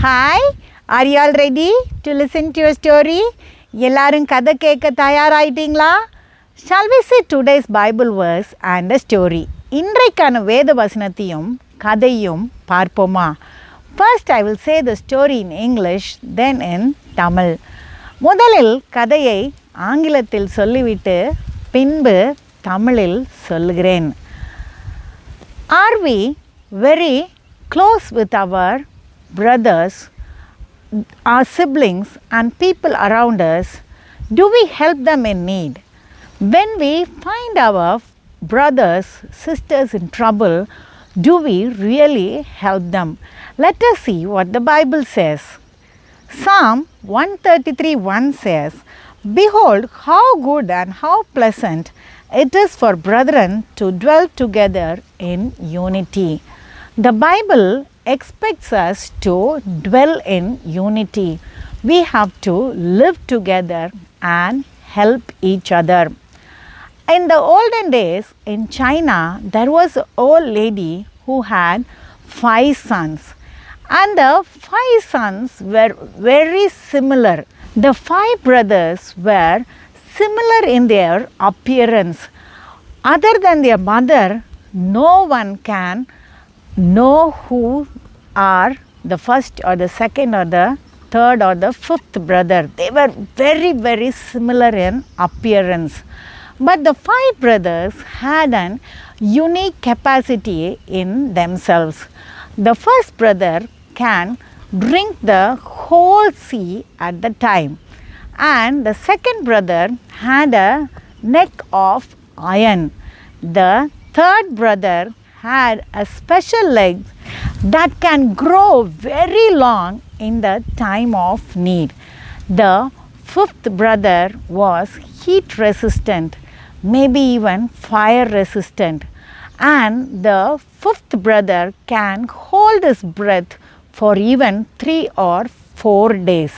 Hi, are you all ready to listen to a story? எல்லாரும் கதை கேட்க தயாராயிட்டீங்களா? Shall we see today's Bible verse and a story? இன்றைக்கான வேத வசனத்தையும் கதையும் பார்ப்போமா? First I will say the story in English, then in Tamil. முதலில் கதையை ஆங்கிலத்தில் சொல்லிவிட்டு பின்பு தமிழில் சொல்லுகிறேன். Are we very close with our brothers, our siblings and people around us? Do we help them in need? When we find our brothers, sisters in trouble, do we really help them? Let us see what the Bible says. Psalm 133:1 says, "Behold, how good and how pleasant it is for brethren to dwell together in unity." The Bible expects us to dwell in unity. We have to live together and help each other. In the olden days in China, there was an old lady who had 5 sons, and the 5 sons were very similar. The 5 brothers were similar in their appearance. Other than their mother, no one can know who are the first or the second or the third or the fifth brother. They were very, very similar in appearance. But the 5 brothers had an unique capacity in themselves. The first brother can drink the whole sea at the time, and the second brother had a neck of iron. The third brother had a special leg that can grow very long in the time of need. The fifth brother was heat resistant, maybe even fire resistant, and the fifth brother can hold his breath for even 3 or 4 days.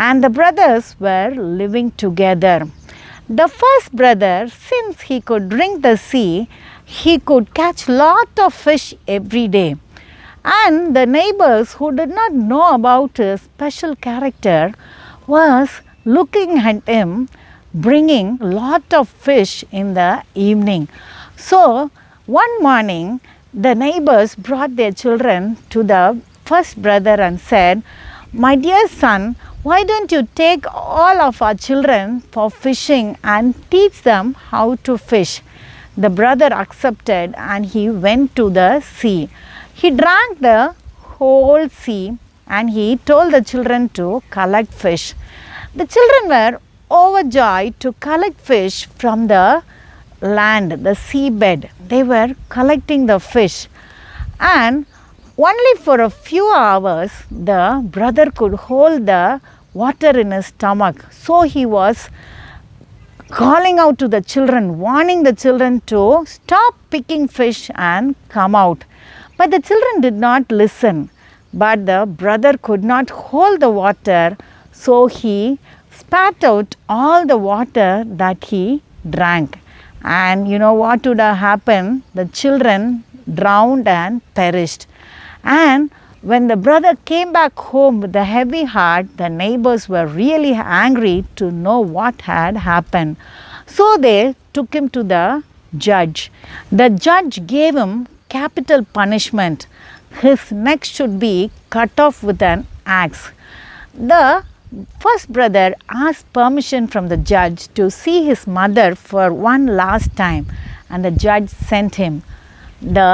And the brothers were living together. The first brother, since he could drink the sea, he could catch lot of fish every day. And the neighbors who did not know about his special character was looking at him bringing lot of fish in the evening. So one morning the neighbors brought their children to the first brother and said, "My dear son, why don't you take all of our children for fishing and teach them how to fish?" The brother accepted and he went to the sea. He drank the whole sea and he told the children to collect fish. The children were overjoyed to collect fish from the land, the seabed. They were collecting the fish, and only for a few hours the brother could hold the water in his stomach. So he was calling out to the children, warning the children to stop picking fish and come out. But the children did not listen. But the brother could not hold the water, so he spat out all the water that he drank. And you know what would have happened? The children drowned and perished. And when the brother came back home with a heavy heart, the neighbors were really angry to know what had happened. So they took him to the judge. The judge gave him capital punishment. His neck should be cut off with an axe. The first brother asked permission from the judge to see his mother for one last time, and the judge sent him. The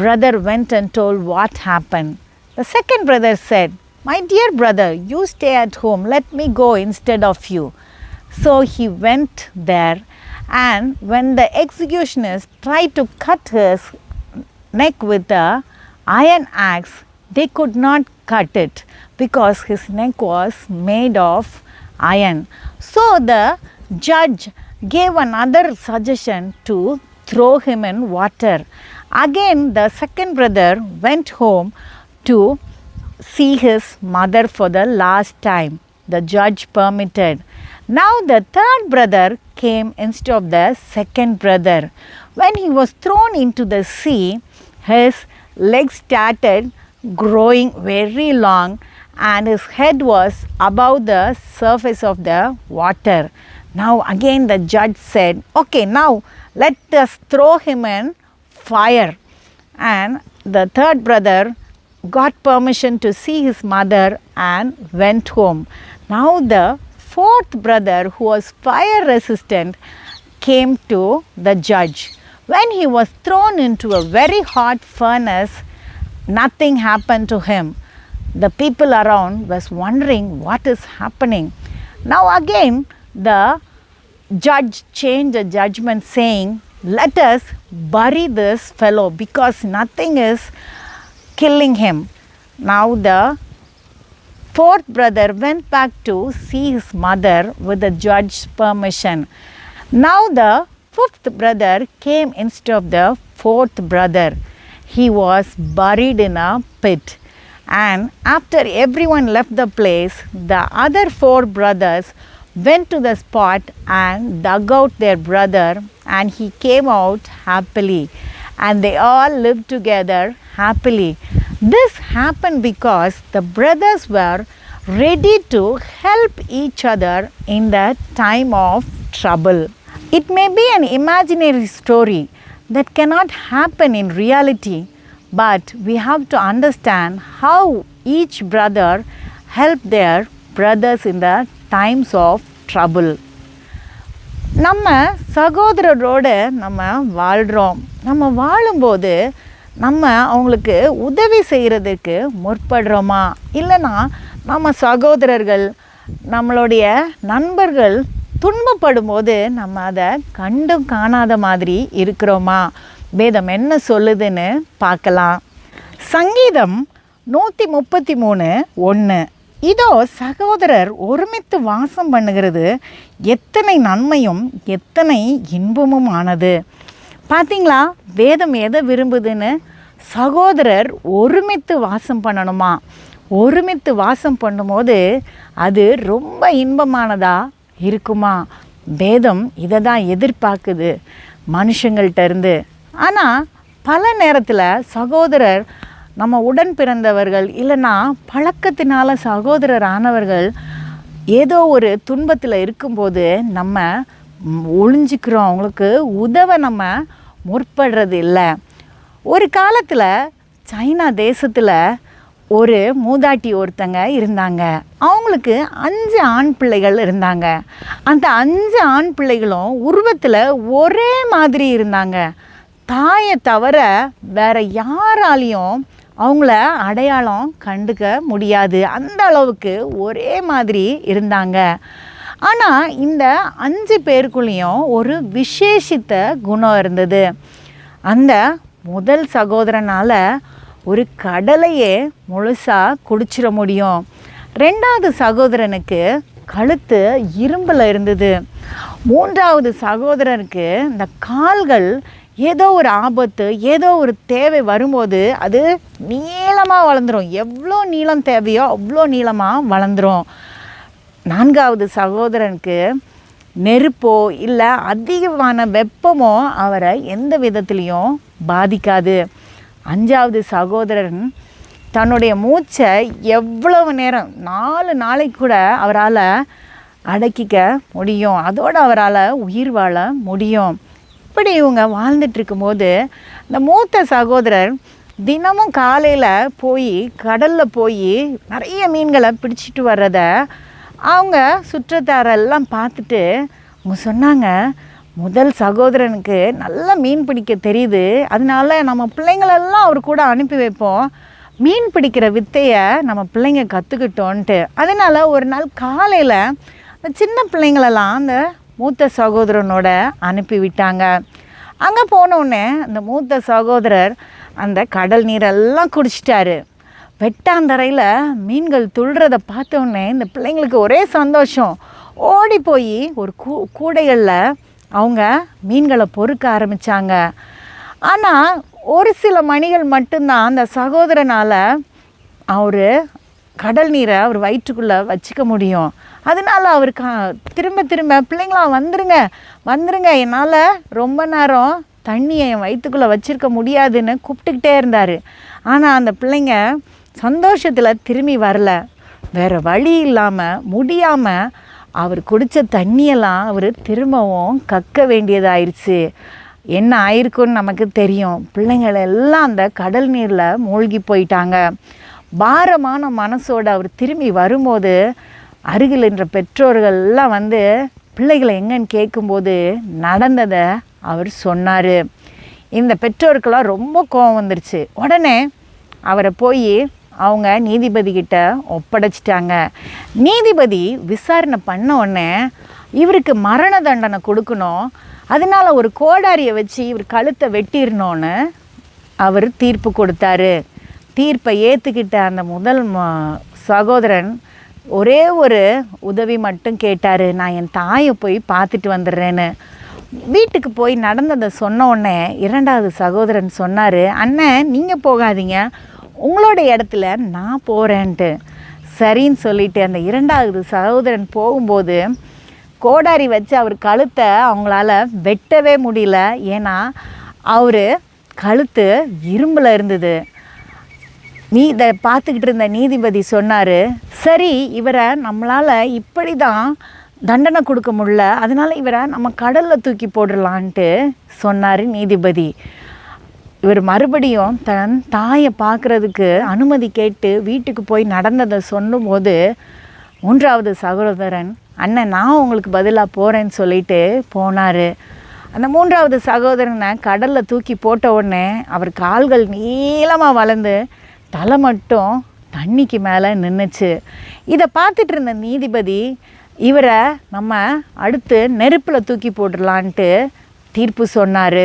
brother went and told what happened. The second brother said, "My dear brother, you stay at home, let me go instead of you." So he went there, and when the executioners tried to cut his neck with the iron axe, they could not cut it because his neck was made of iron. So the judge gave another suggestion to throw him in water. Again the second brother went home to see his mother for the last time. The judge permitted. Now the third brother came instead of the second brother. When he was thrown into the sea, his legs started growing very long and his head was above the surface of the water. Now again the judge said, okay, now let us throw him in fire. And the third brother got permission to see his mother and went home. Now the fourth brother, who was fire resistant, came to the judge. When he was thrown into a very hot furnace, nothing happened to him. The people around was wondering what is happening. Now again the judge changed the judgment, saying, let us bury this fellow because nothing is killing him. Now the fourth brother went back to see his mother with the judge's permission. Now the fifth brother came instead of the fourth brother. He was buried in a pit. And after everyone left the place, the other four brothers went to the spot and dug out their brother, and he came out happily. And they all lived together happily. This happened because the brothers were ready to help each other in the time of trouble. It may be an imaginary story that cannot happen in reality, but we have to understand how each brother helped their brothers in the times of trouble. நம்ம சகோதரரோடு நம்ம வாழ்கிறோம். நம்ம வாழும்போது நம்ம அவங்களுக்கு உதவி செய்கிறதுக்கு முற்படுறோமா, இல்லைனா நம்ம சகோதரர்கள் நம்மளுடைய நண்பர்கள் துன்பப்படும் போது நம்ம அதை கண்டும் காணாத மாதிரி இருக்கிறோமா? வேதம் என்ன சொல்லுதுன்னு பார்க்கலாம். சங்கீதம் 133:1. இதோ சகோதரர் ஒருமித்து வாசம் பண்ணுகிறது எத்தனை நன்மையும் எத்தனை இன்பமும் ஆனது. பார்த்தீங்களா, வேதம் எதை விரும்புதுன்னு? சகோதரர் ஒருமித்து வாசம் பண்ணணுமா. ஒருமித்து வாசம் பண்ணும்போது அது ரொம்ப இன்பமானதாக இருக்குமா? வேதம் இதை தான் எதிர்பார்க்குது மனுஷங்கள்கிட்ட இருந்து. ஆனால் பல நேரத்தில் சகோதரர் நம்ம உடன் பிறந்தவர்கள் இல்லைன்னா பழக்கத்தினால சகோதரர் ஆனவர்கள் ஏதோ ஒரு துன்பத்தில் இருக்கும்போது நம்ம ஒளிஞ்சிக்கிறோம், அவங்களுக்கு உதவ நம்ம முற்படுறது இல்லை. ஒரு காலத்தில் சைனா தேசத்தில் ஒரு மூதாட்டி ஒருத்தங்க இருந்தாங்க. அவங்களுக்கு 5 ஆண் பிள்ளைகள் இருந்தாங்க. அந்த 5 ஆண் பிள்ளைகளும் உருவத்தில் ஒரே மாதிரி இருந்தாங்க. தாயை தவிர வேறு யாராலையும் அவங்கள அடையாளம் கண்டுக்க முடியாது. அந்த அளவுக்கு ஒரே மாதிரி இருந்தாங்க. ஆனால் இந்த 5 பேருக்குள்ளேயும் ஒரு விசேஷித்த குணம் இருந்தது. அந்த முதல் சகோதரனால் ஒரு கடலையே முழுசாக குடிச்சிட முடியும். 2வது சகோதரனுக்கு கழுத்து இரும்பில் இருந்தது. 3வது சகோதரனுக்கு இந்த கால்கள் ஏதோ ஒரு ஆபத்து, ஏதோ ஒரு தேவை வரும்போது அது நீளமாக வளர்ந்துடும். எவ்வளோ நீளம் தேவையோ அவ்வளோ நீளமாக வளர்ந்துடும். 4வது சகோதரனுக்கு நெருப்போ இல்லை அதிகமான வெப்பமோ அவரை எந்த விதத்துலேயும் பாதிக்காது. 5வது சகோதரன் தன்னுடைய மூச்சை எவ்வளவு நேரம் 4 நாளைக்கு கூட அவரால் அடக்கிக்க முடியும். அதோடு அவரால் உயிர் வாழ முடியும். இப்படி இவங்க வாழ்ந்துட்டுருக்கும்போது இந்த மூத்த சகோதரர் தினமும் காலையில் போய் கடலில் போய் நிறைய மீன்களை பிடிச்சிட்டு வர்றத அவங்க சுற்றத்தாரெல்லாம் பார்த்துட்டு அவங்க சொன்னாங்க, முதல் சகோதரனுக்கு நல்லா மீன் பிடிக்க தெரியுது, அதனால நம்ம பிள்ளைங்களெல்லாம் அவர் கூட அனுப்பி வைப்போம், மீன் பிடிக்கிற வித்தையை நம்ம பிள்ளைங்க கற்றுக்கிட்டோன்ட்டு. அதனால் ஒரு நாள் காலையில் அந்த சின்ன பிள்ளைங்களெல்லாம் அந்த மூத்த சகோதரனோட அனுப்பிவிட்டாங்க. அங்கே போனோடனே அந்த மூத்த சகோதரர் அந்த கடல் நீரெல்லாம் குடிச்சிட்டாரு. வெட்டாந்தரையில் மீன்கள் துள்ளுறதை பார்த்தோன்னே இந்த பிள்ளைங்களுக்கு ஒரே சந்தோஷம். ஓடி போய் ஒரு கூடைகளில் அவங்க மீன்களை பொறுக்க ஆரம்பித்தாங்க. ஆனால் ஒரு சில மணிகள் மட்டும்தான் அந்த சகோதரனால் அவர் கடல் நீரை அவர் வயிற்றுக்குள்ளே வச்சுக்க முடியும். அதனால் அவர் திரும்ப திரும்ப பிள்ளைங்களா வந்துருங்க வந்துருங்க, என்னால் ரொம்ப நேரம் தண்ணியை என் வயிற்றுக்குள்ளே வச்சுருக்க முடியாதுன்னு கூப்பிட்டுக்கிட்டே இருந்தார். ஆனால் அந்த பிள்ளைங்க சந்தோஷத்தில் திரும்பி வரல. வேறு வழி இல்லாமல் முடியாமல் அவர் குடித்த தண்ணியெல்லாம் அவர் திரும்பவும் கக்க வேண்டியதாயிருச்சு. என்ன ஆயிருக்குன்னு நமக்கு தெரியும். பிள்ளைங்கள் எல்லாம் அந்த கடல் நீரில் மூழ்கி போயிட்டாங்க. பாரமான மனசோடு அவர் திரும்பி வரும்போது அருகில் என்ற பெற்றோர்கள்லாம் வந்து பிள்ளைகளை எங்கன்னு கேட்கும்போது நடந்ததை அவர் சொன்னார். இந்த பெற்றோருக்கெல்லாம் ரொம்ப கோபம் வந்துருச்சு. உடனே அவரை போய் அவங்க நீதிபதிக்கிட்ட ஒப்படைச்சிட்டாங்க. நீதிபதி விசாரணை பண்ண உடனே இவருக்கு மரண தண்டனை கொடுக்கணும், அதனால் ஒரு கோடாரியை வச்சு இவர் கழுத்தை வெட்டிடணும்னு அவர் தீர்ப்பு கொடுத்தாரு. தீர்ப்பை ஏற்றுக்கிட்ட அந்த முதல் சகோதரன் ஒரே ஒரு உதவி மட்டும் கேட்டார், நான் என் தாயை போய் பார்த்துட்டு வந்துடுறேன்னு. வீட்டுக்கு போய் நடந்ததை சொன்ன உடனே இரண்டாவது சகோதரன் சொன்னார், அண்ணன் நீங்கள் போகாதீங்க, உங்களோட இடத்துல நான் போகிறேன்ட்டு. சரின்னு சொல்லிவிட்டு அந்த இரண்டாவது சகோதரன் போகும்போது கோடாரி வச்சு அவர் கழுத்தை அவங்களால வெட்டவே முடியல. ஏன்னா அவர் கழுத்து இரும்பில் இருந்தது. இதை பார்த்துக்கிட்டு இருந்த நீதிபதி சொன்னார், சரி இவரை நம்மளால் இப்படி தான் தண்டனை கொடுக்க முடியல, அதனால் இவரை நம்ம கடலில் தூக்கி போடலான்ட்டு சொன்னார் நீதிபதி. இவர் மறுபடியும் தன் தாயை பார்க்குறதுக்கு அனுமதி கேட்டு வீட்டுக்கு போய் நடந்ததை சொல்லும்போது மூன்றாவது சகோதரன், அண்ணன் நான் உங்களுக்கு பதிலாக போகிறேன்னு சொல்லிட்டு போனார். அந்த மூன்றாவது சகோதரனை கடலில் தூக்கி போட்ட உடனே அவர் கால்கள் நீளமாக வளர்ந்து தலை மட்டும் தண்ணிக்கு மேலே நின்றுச்சு. இதை பார்த்துட்டு இருந்த நீதிபதி இவரை நம்ம அடுத்து நெருப்பில் தூக்கி போட்டுடலான்ட்டு தீர்ப்பு சொன்னார்.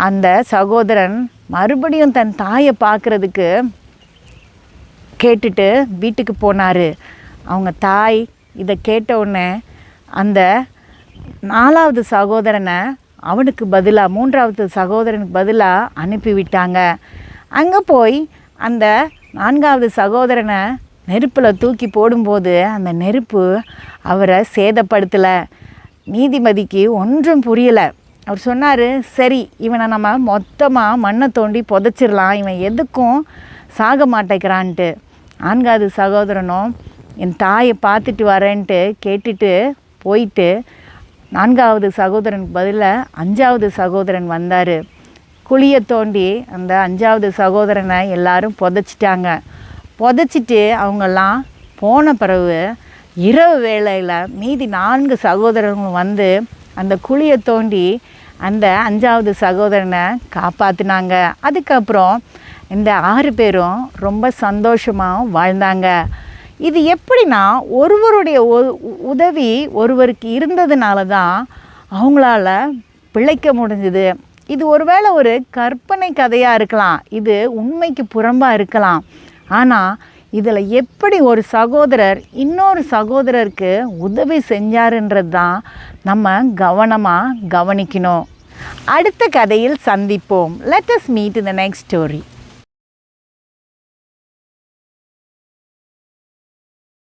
அந்த சகோதரன் மறுபடியும் தன் தாயை பார்க்குறதுக்கு கேட்டுட்டு வீட்டுக்கு போனார். அவங்க தாய் இதை கேட்ட உடனே அந்த நாலாவது சகோதரனை அவனுக்கு பதிலாக மூன்றாவது சகோதரனுக்கு பதிலாக அனுப்பிவிட்டாங்க. அங்கே போய் அந்த நான்காவது சகோதரனை நெருப்பில் தூக்கி போடும்போது அந்த நெருப்பு அவரை சேதப்படுத்தலை. நீதிபதிக்கு ஒன்றும் புரியலை. அவர் சொன்னார், சரி இவனை நம்ம மொத்தமாக மண்ணை தோண்டி புதைச்சிடலாம், இவன் எதுக்கும் சாக மாட்டேங்கிறான்ட்டு. நான்காவது சகோதரனும் என் தாயை பார்த்துட்டு வரேன்ட்டு கேட்டுட்டு போயிட்டு நான்காவது சகோதரனுக்கு பதிலாக அஞ்சாவது சகோதரன் வந்தார். குழியை தோண்டி அந்த அஞ்சாவது சகோதரனை எல்லாரும் புதைச்சிட்டாங்க. புதைச்சிட்டு அவங்கெல்லாம் போன பிறகு இரவு வேளையில் மீதி 4 சகோதரர்களும் வந்து அந்த குழியை தோண்டி அந்த அஞ்சாவது சகோதரனை காப்பாற்றினாங்க. அதுக்கப்புறம் இந்த 6 பேரும் ரொம்ப சந்தோஷமாக வாழ்ந்தாங்க. இது எப்படின்னா ஒருவருடைய உதவி ஒருவருக்கு இருந்ததுனால தான் அவங்களால பிழைக்க முடிஞ்சுது. இது ஒருவேளை ஒரு கற்பனை கதையாக இருக்கலாம், இது உண்மைக்கு புறம்பாக இருக்கலாம். ஆனால் இதில் எப்படி ஒரு சகோதரர் இன்னொரு சகோதரருக்கு உதவி செஞ்சாருன்றது தான் நம்ம கவனமாக கவனிக்கணும். அடுத்த கதையில் சந்திப்போம். Let us meet in the next story.